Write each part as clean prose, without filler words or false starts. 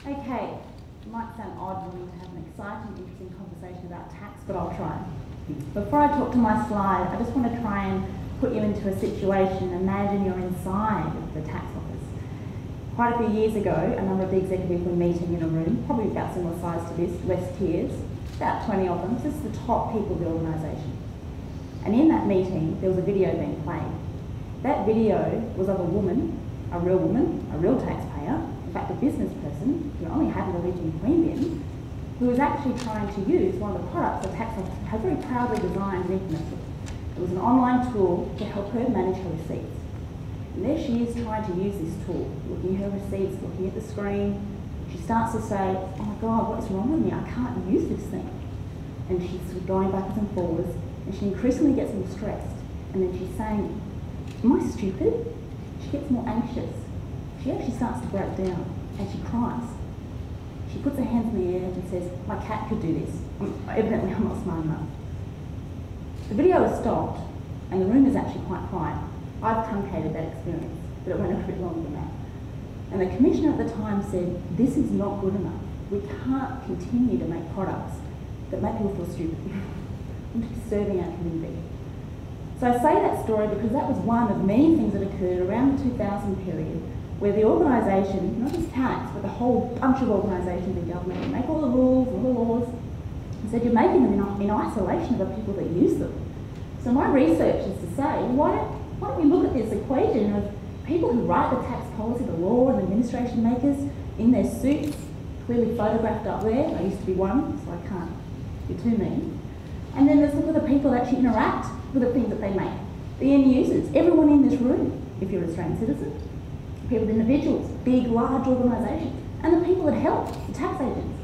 Okay, it might sound odd for me to have an exciting, interesting conversation about tax, but I'll try. Before I talk to my slide, I just want to try and put you into a situation. Imagine you're inside of the tax office. Quite a few years ago, a number of the executives were meeting in a room, probably about similar size to this, less tiers, about 20 of them. This is the top people of the organisation. And in that meeting, there was a video being played. That video was of a woman, a real taxpayer, in fact a business person who only happened to live in Queanbeyan, who was actually trying to use one of the products the tax office had very proudly designed and implemented. It was an online tool to help her manage her receipts. And there she is trying to use this tool, looking at her receipts, looking at the screen. She starts to say, oh my God, what is wrong with me? I can't use this thing. And she's sort of going backwards and forwards, and she increasingly gets more stressed. And then she's saying, am I stupid? She gets more anxious. She actually starts to break down, and she cries. She puts her hands in the air and says, my cat could do this. Evidently I'm not smart enough. The video is stopped, and the room is actually quite quiet. I've truncated that experience, but it went a bit longer than that. And the commissioner at the time said, this is not good enough. We can't continue to make products that make people feel stupid. We're disturbing our community. So I say that story because that was one of many things that occurred around the 2000 period where the organisation, not just tax, but the whole bunch of organisations in government, make all the rules, all the laws, and said you're making them in isolation of the people that use them. So my research is to say, why don't we look at this equation of people who write the tax policy, the law and administration makers in their suits, clearly photographed up there. I used to be one, so I can't be too mean. And then let's look at the people that actually interact with the things that they make. The end users, everyone in this room, if you're an Australian citizen, people, individuals, big, large organisations, and the people that help, the tax agents.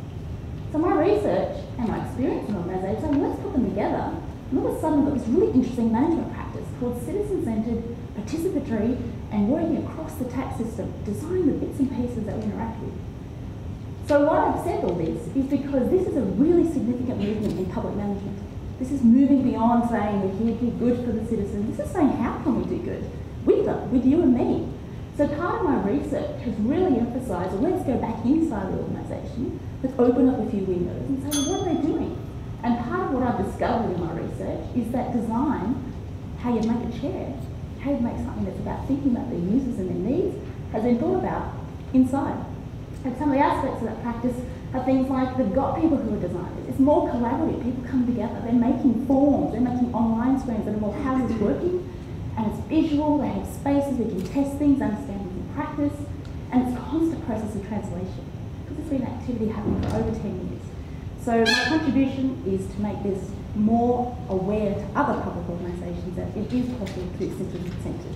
So my research and my experience in organisations, let's put them together, and all of a sudden we've got this really interesting management practice called citizen-centred, participatory, and working across the tax system, designing the bits and pieces that we interact with. So why I've said all this is because this is a really significant movement in public management. This is moving beyond saying we're here to be good for the citizen. This is saying how can we do good with them, with you and me. So part of my research has really emphasised, well, let's go back inside the organisation, let's open up a few windows and say, well, what are they doing? And part of what I've discovered in my research is that design, how you make a chair, how you make something that's about thinking about their users and their needs, has been thought about inside. And some of the aspects of that practice are things like they've got people who are designers. It's more collaborative, people come together, they're making forms, they're making online screens that are more how is this working, and it's visual, they have spaces, we can test things, understand things in practice, and it's a constant process of translation. Because it's been an activity happening for over 10 years. So my contribution is to make this more aware to other public organisations that it is possible to do citizen-centred